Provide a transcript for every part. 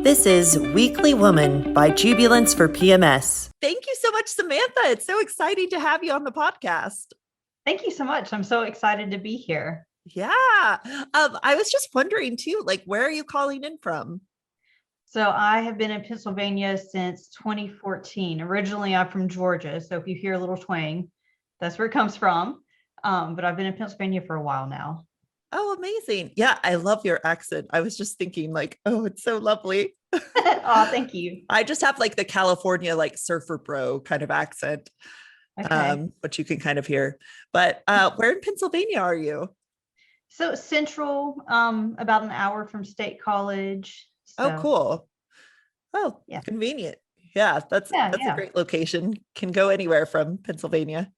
This is Weekly Woman by Jubilance for PMS. Thank you so much, Samantha. It's so exciting to have you on the podcast. Thank you so much. I'm so excited to be here. Yeah. I was just wondering too, like, where are you calling in from? So I have been in Pennsylvania since 2014. Originally, I'm from Georgia. So if you hear a little twang, that's where it comes from. But I've been in Pennsylvania for a while now. Oh, amazing. Yeah, I love your accent. I was just thinking, like, oh, it's so lovely. Oh, thank you. I just have like the California, like surfer bro kind of accent, Okay. which you can kind of hear. But where in Pennsylvania are you? So Central, about an hour from State College. Oh, So cool. Oh, yeah, convenient. Yeah, that's a yeah. great location. Can go anywhere from Pennsylvania.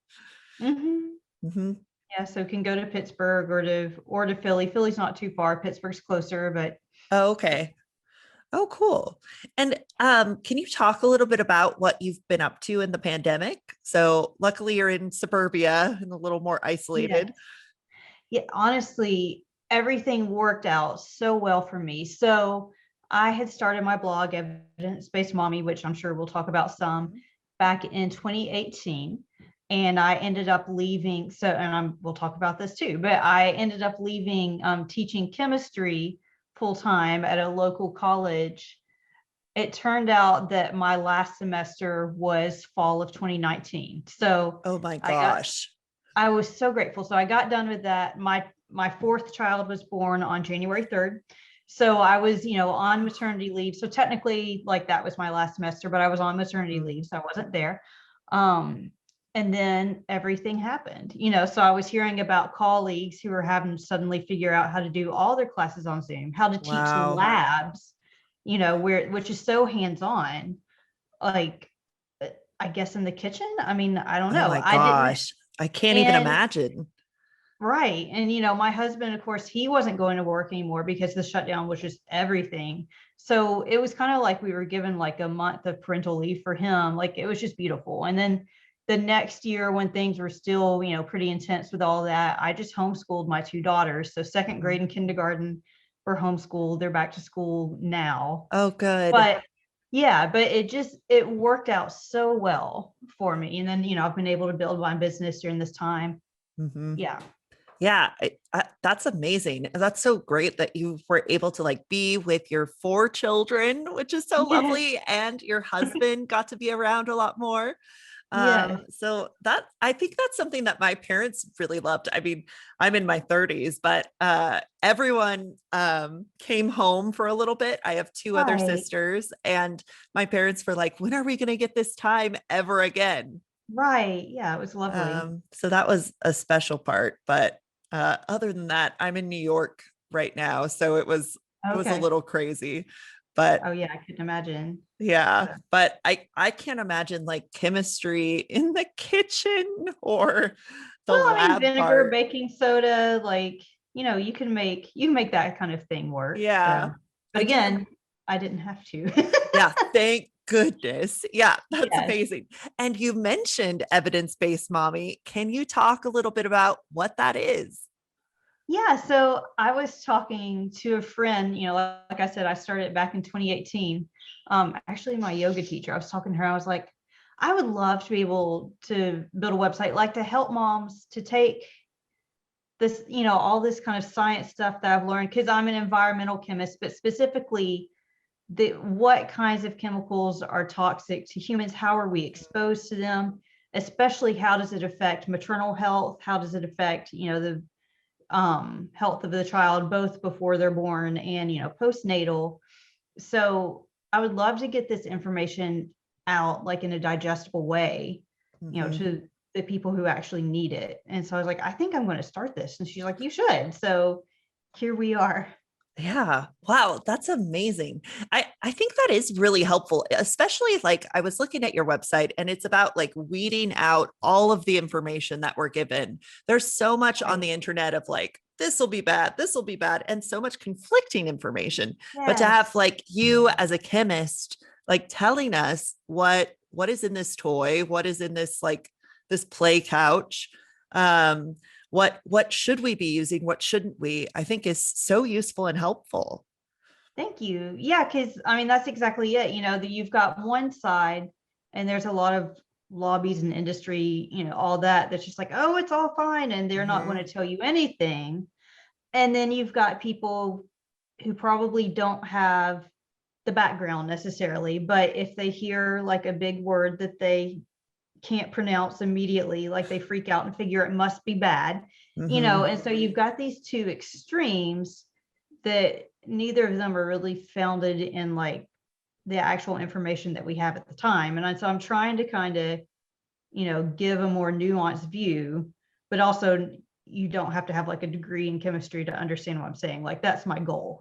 hmm Hmm. Yeah, so can go to Pittsburgh or to Philly. Philly's not too far. Pittsburgh's closer, but Oh, yeah. okay. Oh, cool. And can you talk a little bit about what you've been up to in the pandemic? So luckily you're in suburbia and a little more Yeah. isolated. Yeah, honestly, everything worked out so well for me. So I had started my blog, Evidence-Based Mommy, which I'm sure we'll talk about some, Mhm. back in 2018. And I ended up leaving. So, and we'll talk about this too, but I ended up leaving teaching chemistry full time at a local college. It turned out that my last semester was fall of 2019. So Oh my I got gosh. I was so grateful. So I got done with that. My fourth child was born on January 3rd. So I was, on maternity leave. So technically, like that was my last semester, but I was on maternity Mm. leave, so I wasn't there. Um, and then everything happened, so I was hearing about colleagues who were having to suddenly figure out how to do all their classes on Zoom, how to teach Wow. labs, which is so hands-on, like I guess in the kitchen. I mean, I don't Oh know. my I didn't. gosh. I can't even And imagine. right. And, my husband, of course, he wasn't going to work anymore because the shutdown was just everything. So it was kind of like we were given like a month of parental leave for him. Like it was just beautiful. And then the next year, when things were still, pretty intense with all that, I just homeschooled my two daughters. So second Mm. grade and kindergarten were homeschooled. They're back to school now. Oh, good. But yeah, but it worked out so well for me. And then, I've been able to build my business during this time. Hmm. Yeah. Yeah, that's amazing. That's so great that you were able to like be with your four children, which is so Yes. lovely, and your husband got to be around a lot more. Yes. So that I think that's something that my parents really loved. I mean, I'm in my 30s, but everyone came home for a little bit. I have two other Right. sisters, and my parents were like, "When are we going to get this time ever again?" Right. Yeah, it was lovely. So that was a special part. But other than that, I'm in New York right now, so it was a Okay. little crazy. But Oh yeah, I couldn't imagine. yeah, So, but I can't imagine like chemistry in the kitchen or the well, I mean, lab vinegar, part. baking soda, like, you can make that kind of thing work. Yeah. So, but I can't again, I didn't have to. yeah, thank goodness. Yeah, that's Yes. amazing. And you mentioned evidence-based mommy. Can you talk a little bit about what that is? Yeah, so I was talking to a friend, like I said, I started back in 2018. Actually my yoga teacher, I was talking to her, I was like, I would love to be able to build a website, like to help moms to take this, all this kind of science stuff that I've learned, because I'm an environmental chemist, but specifically what kinds of chemicals are toxic to humans, how are we exposed to them, especially how does it affect maternal health, how does it affect, the health of the child, both before they're born and, postnatal. So I would love to get this information out like in a digestible way, Mhm. to the people who actually need it. And so I was like, I think I'm going to start this. And she's like, you should. So here we are. Yeah. Wow, that's amazing. I think that is really helpful, especially like I was looking at your website and it's about like weeding out all of the information that we're given. There's so much on Right. the internet of like this will be bad, and so much conflicting information. But to have Yes. like you as a chemist like telling us what is in this toy, what is in this like this play couch, um what should we be using, what shouldn't we, I think is so useful and helpful. Thank you. Yeah, because I mean, that's exactly it. That you've got one side, and there's a lot of lobbies and industry, all that's just like, oh, it's all fine. And they're not going Mhm. to tell you anything. And then you've got people who probably don't have the background necessarily, but if they hear like a big word that they can't pronounce immediately, like they freak out and figure it must be bad, Mhm. and so you've got these two extremes that neither of them are really founded in like the actual information that we have at the time. And so I'm trying to kind of, give a more nuanced view, but also you don't have to have like a degree in chemistry to understand what I'm saying. Like that's my goal.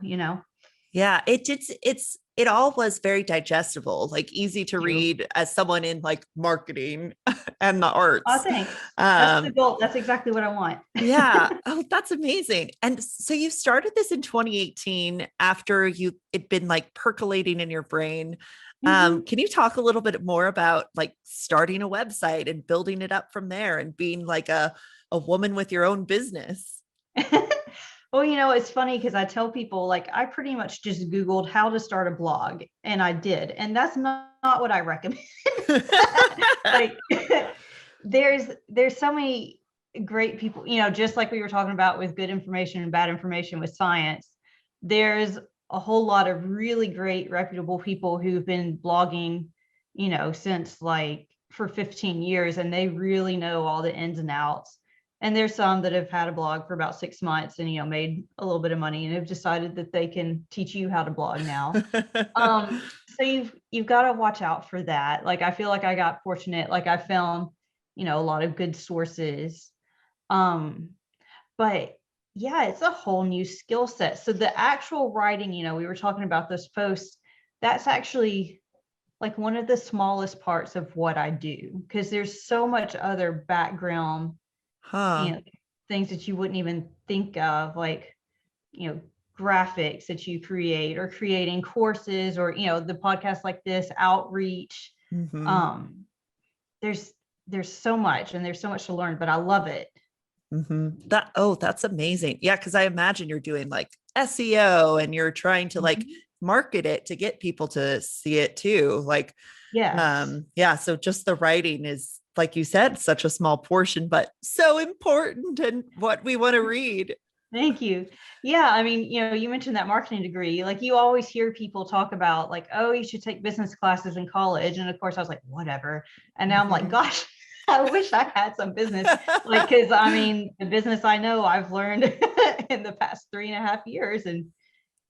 Yeah, it all was very digestible, like easy to You. read as someone in like marketing and the Oh, arts. thanks. That's the Um, goal. That's exactly what I want. yeah. Oh, that's amazing. And so you started this in 2018 after it'd been like percolating in your brain. Mhm. Can you talk a little bit more about like starting a website and building it up from there and being like a woman with your own business? Well, it's funny because I tell people like I pretty much just Googled how to start a blog and I did. And that's not what I recommend. Like there's so many great people, just like we were talking about with good information and bad information with science. There's a whole lot of really great reputable people who've been blogging, since like for 15 years, and they really know all the ins and outs. And there's some that have had a blog for about 6 months and made a little bit of money and have decided that they can teach you how to blog now. So you've got to watch out for that. Like I feel like I got fortunate. Like I found, a lot of good sources. Um, but yeah, it's a whole new skill set. So the actual writing, we were talking about this post, that's actually like one of the smallest parts of what I do because there's so much other background, you Huh. know, things that you wouldn't even think of, like, you know, graphics that you create or creating courses or, the podcast like this, outreach. Hmm. Um, there's there's so much and there's so much to learn, but I love it. That's amazing. Yeah, because I imagine you're doing like SEO and you're trying to like Mhm. market it to get people to see it too. Like, Yes. yeah, so just the writing is, like you said, such a small portion, but so important and what we want to read. Thank you. Yeah, I mean, you mentioned that marketing degree. Like you always hear people talk about like, oh, you should take business classes in college. And of course I was like, whatever. And now I'm like, Mhm. gosh, I wish I had some business. Like, cause I mean, the business I know I've learned in the past 3.5 years. And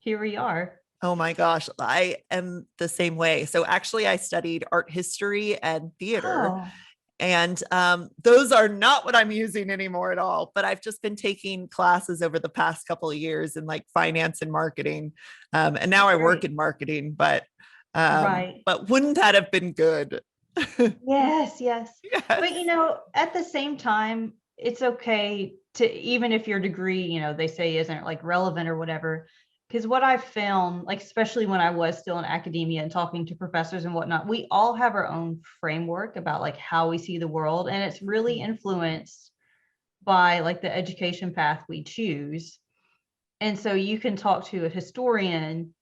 here we are. Oh my gosh, I am the same way. So actually, I studied art history and theater, Oh, and those are not what I'm using anymore at all. But I've just been taking classes over the past couple of years in like finance and marketing, and now that's I work great. in marketing. Right. But wouldn't that have been good? Yes, yes. But Yes. at the same time, it's okay to, even if your degree, they say isn't like relevant or whatever. Because what I found, like especially when I was still in academia and talking to professors and whatnot, we all have our own framework about like how we see the world. And it's really influenced by like the education path we choose. And so you can talk to a historian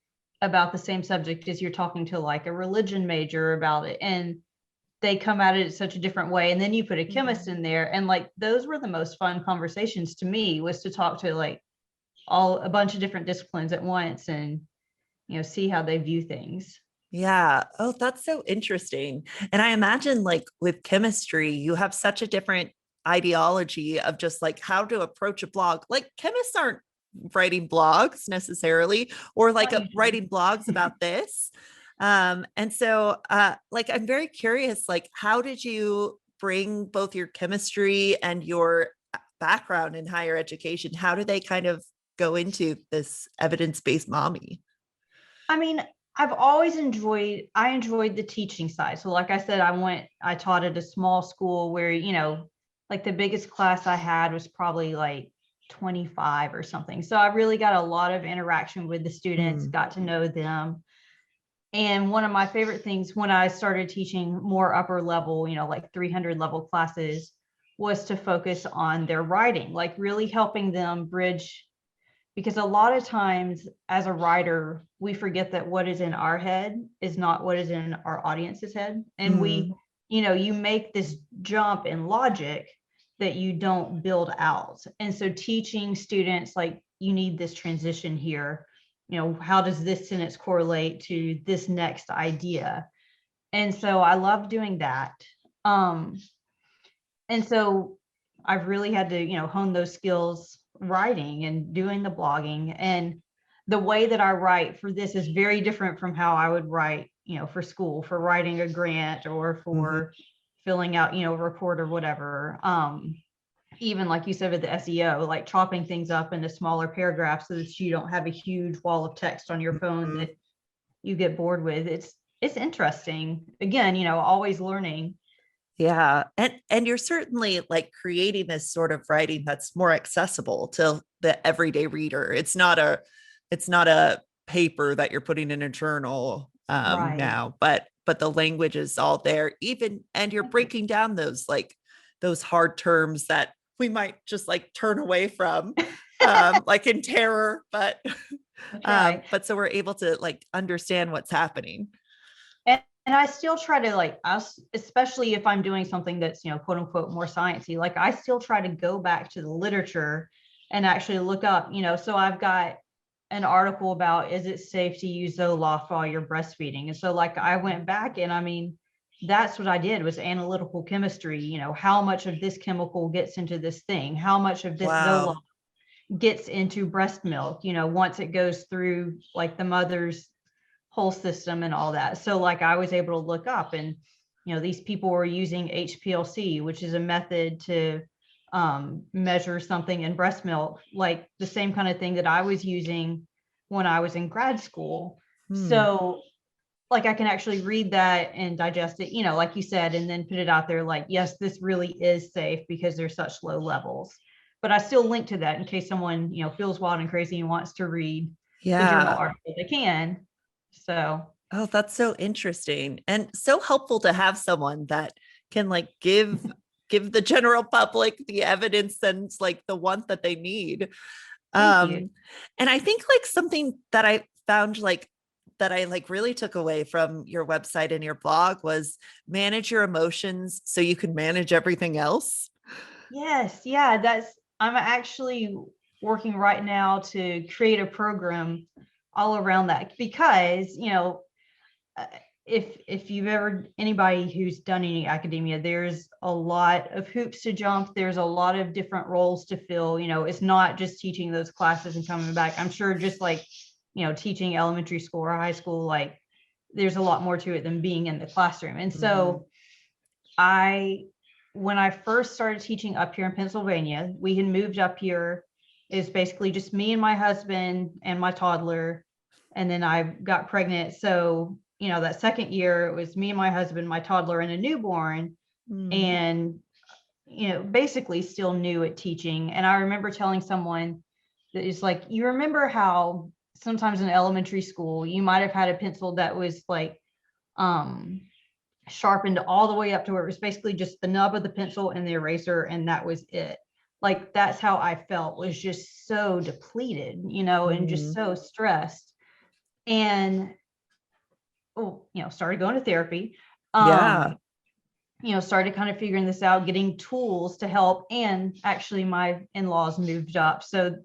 about the same subject as you're talking to like a religion major about it. And they come at it such a different way. And then you put a chemist Mhm. in there. And like those were the most fun conversations to me, was to talk to like a bunch of different disciplines at once and, see how they view things. Yeah. Oh, that's so interesting. And I imagine like with chemistry, you have such a different ideology of just like how to approach a blog. Like chemists aren't writing blogs necessarily, or like Not usually. writing blogs about this. And so like I'm very curious, like how did you bring both your chemistry and your background in higher education? How do they kind of go into this evidence-based mommy? I mean, I enjoyed the teaching side. So like I said, I taught at a small school where, like the biggest class I had was probably like 25 or something. So I really got a lot of interaction with the students, Hmm. got to know them. And one of my favorite things when I started teaching more upper level, like 300 level classes, was to focus on their writing, like really helping them bridge because a lot of times as a writer, we forget that what is in our head is not what is in our audience's head. And Mm, you make this jump in logic that you don't build out. And so teaching students, like, you need this transition here. How does this sentence correlate to this next idea? And so I love doing that. Um, and so I've really had to, hone those skills writing and doing the blogging. And the way that I write for this is very different from how I would write, for school, for writing a grant or mhm. for filling out, a report or whatever. Even like you said with the SEO, like chopping things up into smaller paragraphs so that you don't have a huge wall of text on your phone Mhm. that you get bored with. It's interesting. Again, always learning. Yeah. And you're certainly like creating this sort of writing that's more accessible to the everyday reader. It's not a paper that you're putting in a journal Right. now, but the language is all there even, and you're breaking down those hard terms that we might just like turn away from like in terror, I try. but so we're able to like understand what's happening. And I still try to, like, us, especially if I'm doing something that's, quote unquote, more sciencey, like I still try to go back to the literature and actually look up, so I've got an article about, is it safe to use Zoloft while you're breastfeeding? And so like I went back and I mean, that's what I did was analytical chemistry, how much of this chemical gets into this thing, how much of this Zoloft Wow. gets into breast milk, once it goes through like the mother's whole system and all that. So like I was able to look up and, these people were using HPLC, which is a method to measure something in breast milk, like the same kind of thing that I was using when I was in grad school. Hmm. So like I can actually read that and digest it, like you said, and then put it out there like, yes, this really is safe because there's such low levels. But I still link to that in case someone, feels wild and crazy and wants to read the journal Yeah. article, they can. So Oh, that's so interesting and so helpful to have someone that can like give the general public the evidence and like the want that they need. thank you. Um, and I think like something that I found like that I like really took away from your website and your blog was manage your emotions so you can manage everything else. Yes, yeah, I'm actually working right now to create a program all around that because, uh, if you've ever anybody who's done any academia, there's a lot of hoops to jump. There's a lot of different roles to fill. It's not just teaching those classes and coming back. I'm sure just like, teaching elementary school or high school, like there's a lot more to it than being in the classroom. And Mhm. so I, when I first started teaching up here in Pennsylvania, we had moved up here. It's basically just me and my husband and my toddler. And then I got pregnant. So, that second year it was me and my husband, my toddler, and a newborn. Mm. And, basically still new at teaching. And I remember telling someone that is like, you remember how sometimes in elementary school, you might have had a pencil that was like, um, sharpened all the way up to where it was basically just the nub of the pencil and the eraser, and that was it. Like that's how I felt, was just so depleted, and just Mm. so stressed. And started going to therapy. Yeah. Um, started kind of figuring this out, getting tools to help. And actually my in-laws moved up. So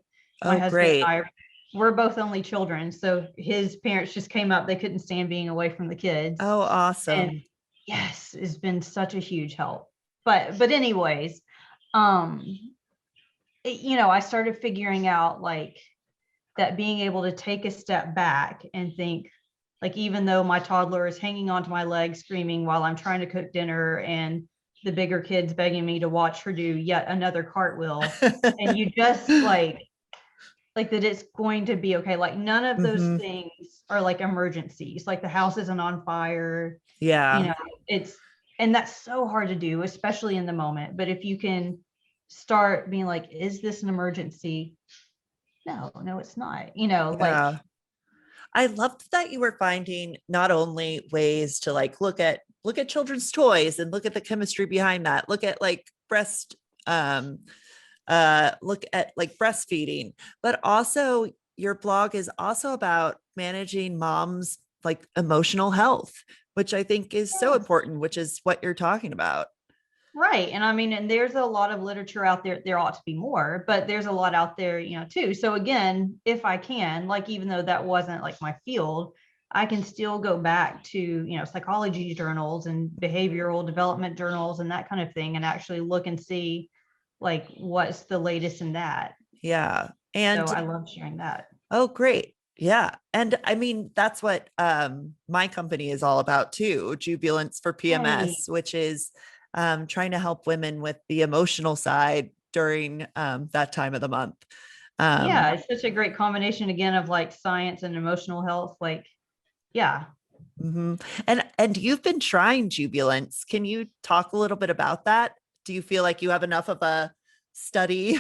my Oh, husband and great. I, we're both only children. So his parents just came up. They couldn't stand being away from the kids. Oh, And awesome. yes, it's been such a huge help. But anyways, um, I started figuring out like that being able to take a step back and think, like, even though my toddler is hanging onto my leg screaming while I'm trying to cook dinner and the bigger kids begging me to watch her do yet another cartwheel, and you just like that it's going to be okay. Like none of those Hmm. things are like emergencies. Like the house isn't on fire, you Yeah. know, it's, and that's so hard to do, especially in the moment. But if you can start being like, is this an emergency? No, it's not, like, Yeah. I loved that you were finding not only ways to like look at children's toys and look at the chemistry behind that, look at like breast um look at like breastfeeding, but also your blog is also about managing moms like emotional health, which I think is so Yes. important, which is what you're talking about. Right. And I mean, and there's a lot of literature out there. There ought to be more, but there's a lot out there, too. So again, if I can, like, even though that wasn't like my field, I can still go back to, psychology journals and behavioral development journals and that kind of thing, and actually look and see like what's the latest in that. Yeah. So And I love sharing that. oh, great. Yeah. And I mean, that's what my company is all about too, Jubilance for Right. PMS, which is trying to help women with the emotional side during that time of the month. Yeah, Um, it's such a great combination again of like science and emotional health. Like, yeah. mhm. And you've been trying Jubilance. Can you talk a little bit about that? Do you feel like you have enough of a study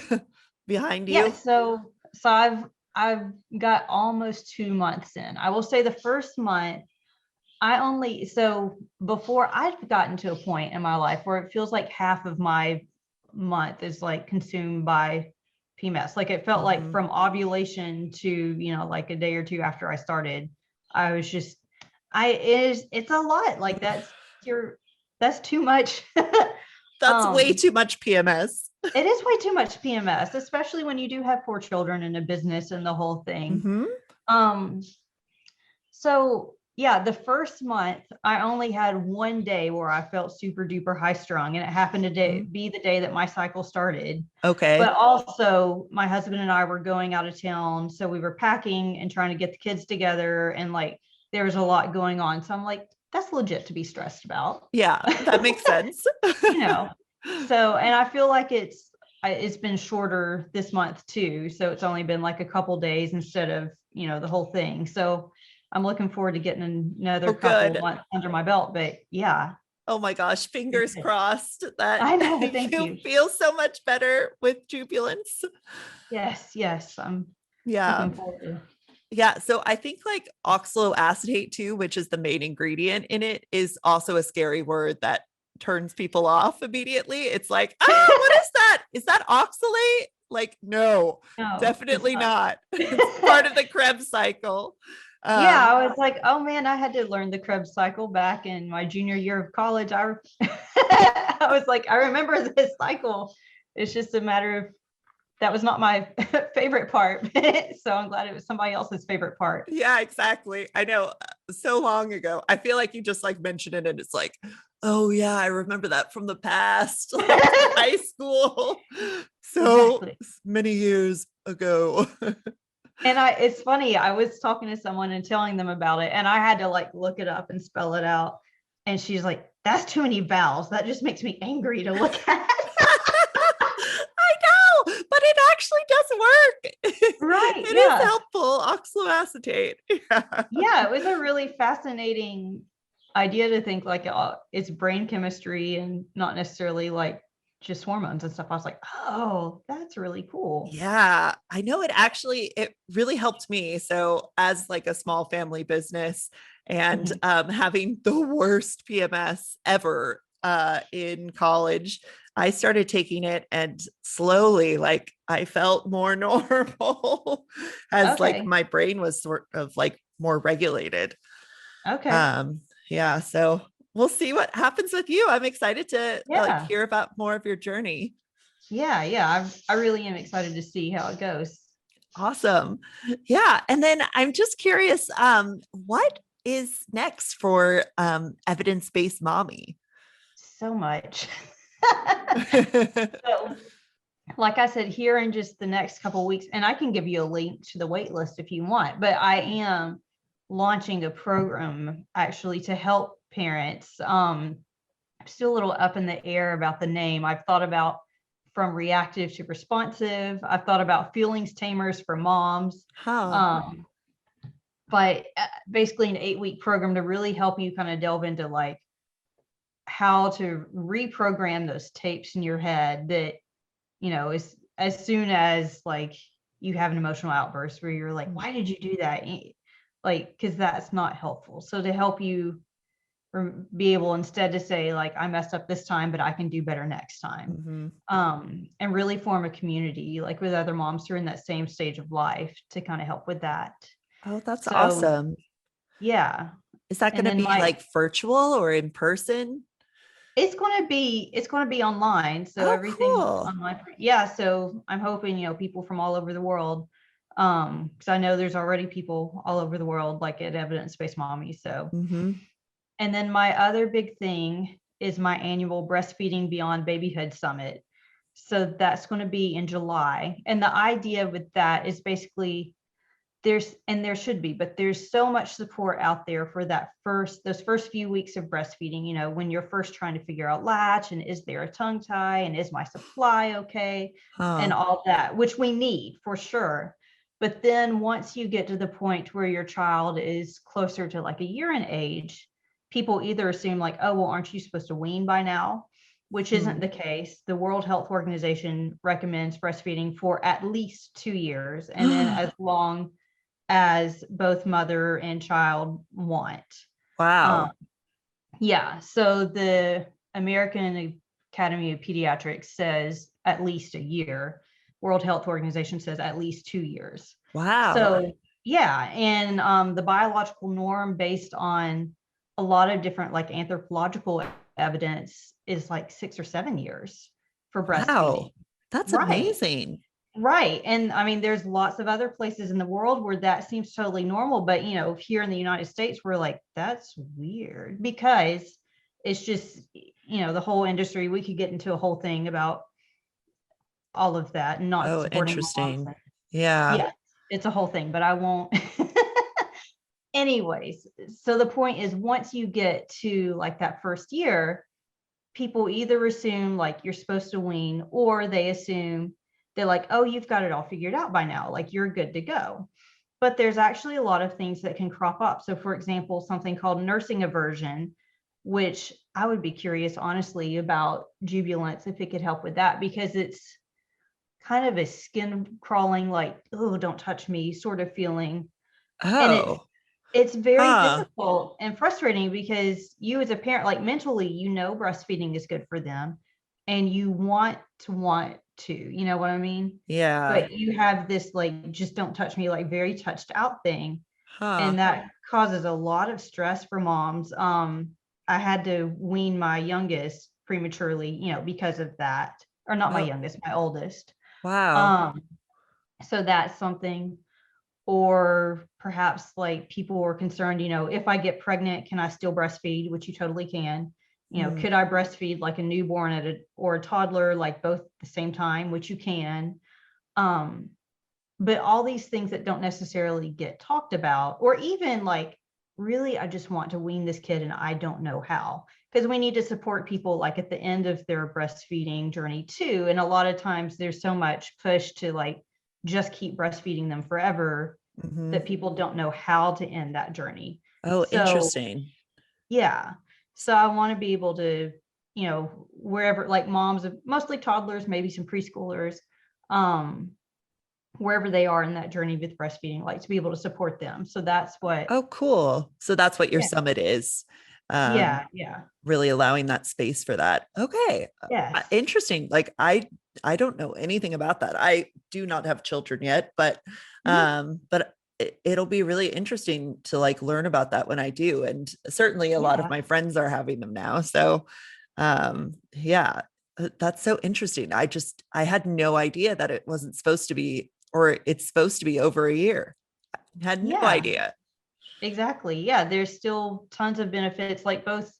behind Yeah, you? so I've got almost 2 months in. I will say the first month, so before I've gotten to a point in my life where it feels like half of my month is like consumed by PMS. Like it felt like Mhm. from ovulation to, like a day or two after I started, I was just it's a lot. Like that's too much. That's way um too much PMS. it is way too much PMS, especially when you do have 4 children and a business and the whole thing. Hmm. Um, so yeah, the first month I only had one day where I felt super duper high strung, and it happened to be the day that my cycle started. Okay. But also, my husband and I were going out of town, so we were packing and trying to get the kids together, and like there was a lot going on. So I'm like, that's legit to be stressed about. Yeah, that makes sense. you know so, and I feel like it's been shorter this month too, so it's only been like a couple days instead of the whole thing. So I'm looking forward to getting Oh, another couple good. months under my belt. But yeah, Oh my gosh, fingers crossed that I know. Thank you you. feel so much better with Jubilance. Yes, I'm Yeah. looking forward to. Yeah. So I think like oxaloacetate too, which is the main ingredient in it, is also a scary word that turns people off immediately. It's like, ah, what is that? Is that oxalate? Like, no, No, it's definitely not. not. It's part of the Krebs cycle. Yeah, Um, I was like, oh man, I had to learn the Krebs cycle back in my junior year of college. I was like, I remember this cycle. It's just a matter of that was not my favorite part. So I'm glad it was somebody else's favorite part. Yeah, exactly. I know so long ago. I feel like you just like mentioned it and it's like, oh yeah, I remember that from the past, like high school. So Exactly. many years ago. And it's funny, I was talking to someone and telling them about it, and I had to like look it up and spell it out. And she's like, that's too many vowels. That just makes me angry to look at. I know, but it actually does work. Right. It is Yeah. helpful. Oxaloacetate. Yeah. Yeah. It was a really fascinating idea to think like it's brain chemistry and not necessarily like just hormones and stuff. I was like, oh, that's really cool. Yeah, I know it really helped me. So as like a small family business and Mhm. having the worst PMS ever in college, I started taking it and slowly like I felt more normal as like Okay. my brain was sort of like more regulated. Okay. Um yeah, so we'll see what happens with you. I'm excited to like Yeah. hear about more of your journey. Yeah. I really am excited to see how it goes. Awesome. Yeah. And then I'm just curious, what is next for evidence-based mommy? So much. So, like I said, here in just the next couple of weeks, and I can give you a link to the wait list if you want, but I am launching a program actually to help parents. I'm still a little up in the air about the name. I've thought about from reactive to responsive. I've thought about feelings tamers for moms. Huh. Um, but basically an 8-week program to really help you kind of delve into like how to reprogram those tapes in your head that, as soon as like you have an emotional outburst where you're like, why did you do that? Like, because that's not helpful. So to help you be able instead to say like, I messed up this time, but I can do better next time. Mm-hmm. And really form a community like with other moms who are in that same stage of life to kind of help with that. Oh, that's So awesome. yeah. Is that going And to then be like virtual or in person? it's going to be online. So Oh, everything's cool. online. Yeah. So I'm hoping, people from all over the world, because I know there's already people all over the world, like at Evidence-Based Mommy. So, Mm-hmm. and then my other big thing is my annual Breastfeeding Beyond Babyhood Summit. So that's going to be in July. And the idea with that is basically there should be, but there's so much support out there for those first few weeks of breastfeeding, when you're first trying to figure out latch and is there a tongue tie and is my supply okay, and Huh. all that, which we need for sure. But then once you get to the point where your child is closer to like a year in age, people either assume like, oh, well, aren't you supposed to wean by now? Which isn't Hmm. the case. The World Health Organization recommends breastfeeding for at least 2 years, and then as long as both mother and child want. Um, Wow. yeah, so the American Academy of Pediatrics says at least a year. World Health Organization says at least 2 years. Wow. So yeah, and the biological norm based on a lot of different like anthropological evidence is like 6 or 7 years for breastfeeding. Wow. That's Right. amazing. Right. And I mean, there's lots of other places in the world where that seems totally normal. But, here in the United States, we're like, that's weird because it's just, the whole industry. We could get into a whole thing about all of that and not Oh, supporting moms. interesting. Yeah. Yeah, it's a whole thing, but I won't. Anyways, so the point is once you get to like that first year, people either assume like you're supposed to wean or they assume they're like, oh, you've got it all figured out by now, like you're good to go. But there's actually a lot of things that can crop up. So for example, something called nursing aversion, which I would be curious honestly about Jubilance if it could help with that, because it's kind of a skin crawling like, oh, don't touch me sort of feeling. And Oh, it's very huh. difficult and frustrating because you as a parent, like mentally, breastfeeding is good for them and you want to, you know what I mean? Yeah. But you have this like, just don't touch me, like very touched out thing. Huh. And that causes a lot of stress for moms. I had to wean my youngest prematurely, because of that, or not my Oh, youngest, my oldest. wow. Um, so that's something. Or perhaps like people were concerned, if I get pregnant, can I still breastfeed? Which you totally can. Mm. Could I breastfeed like a newborn or a toddler, like both at the same time, which you can. Um, but all these things that don't necessarily get talked about, or even like, really, I just want to wean this kid and I don't know how. Because we need to support people like at the end of their breastfeeding journey too. And a lot of times there's so much push to like just keep breastfeeding them forever Hmm. that people don't know how to end that journey. Oh, So interesting. yeah. So I want to be able to, wherever like moms of mostly toddlers, maybe some preschoolers, um, wherever they are in that journey with breastfeeding, like to be able to support them. So that's what, Oh, cool. So that's what your yeah, summit is. Um, yeah, really allowing that space for that. Okay. yes. Interesting. Like I don't know anything about that. I do not have children yet, Mhm. but it'll be really interesting to like learn about that when I do. And certainly a lot of Yeah, my friends are having them now. So yeah, that's so interesting. I had no idea that it wasn't supposed to be, or it's supposed to be over a year. I had no yeah, idea. exactly. Yeah, there's still tons of benefits, like both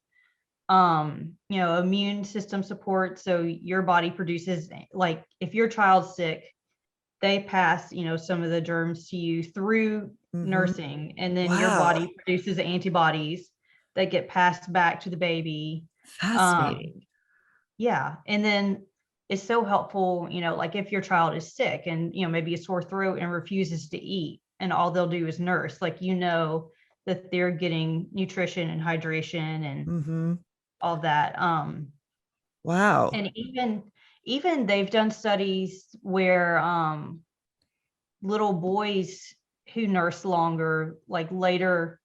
immune system support. So your body produces, like if your child's sick, they pass, some of the germs to you through Hmm. nursing, and then your Wow. body produces antibodies that get passed back to the baby. Um, Fascinating. yeah, and then it's so helpful, like if your child is sick and maybe a sore throat and refuses to eat, and all they'll do is nurse, like that they're getting nutrition and hydration and Hmm. all that. Wow. And even they've done studies where little boys who nurse longer, like later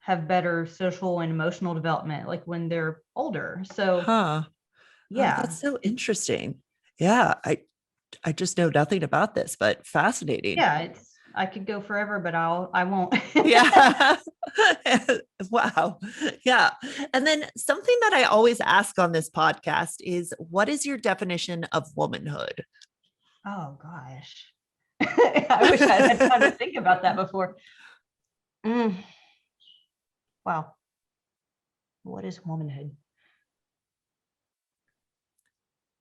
have better social and emotional development, like when they're older. So Huh. Oh, yeah, that's so interesting. Yeah, I just know nothing about this, but fascinating. yeah, I could go forever, but I won't. Yeah. Wow. Yeah. And then something that I always ask on this podcast is what is your definition of womanhood? Oh gosh. I wish I had time to think about that before. Mm, wow. What is womanhood?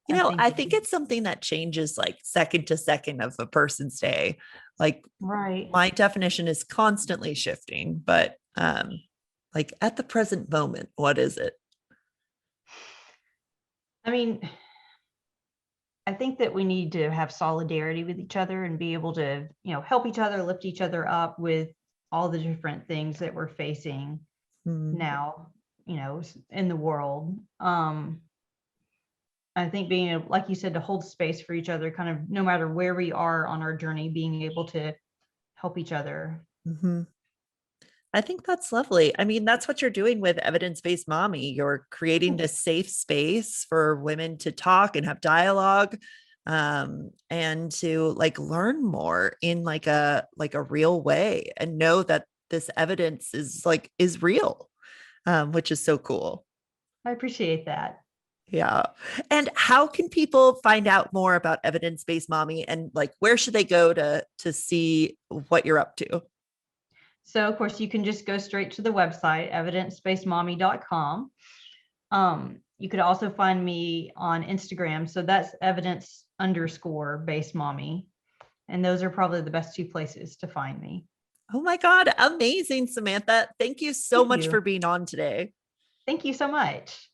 You I'm know, I think thinking. it's something that changes like second to second of a person's day. Like Right. my definition is constantly shifting, but like at the present moment, what is it? I mean, I think that we need to have solidarity with each other and be able to, help each other, lift each other up with all the different things that we're facing Hmm. now, in the world. I think being able, like you said, to hold space for each other, kind of no matter where we are on our journey, being able to help each other. Mhm. I think that's lovely. I mean, that's what you're doing with evidence-based mommy. You're creating this safe space for women to talk and have dialogue, and to like learn more in like a real way and know that this evidence is real, which is so cool. I appreciate that. Yeah. And how can people find out more about evidence-based mommy and like where should they go to see what you're up to? So, of course, you can just go straight to the website, evidencebased.mommy.com. You could also find me on Instagram. So that's evidence_based mommy. And those are probably the best two places to find me. Oh my God, amazing, Samantha. Thank you so Thank much for you. being on today. Thank you so much.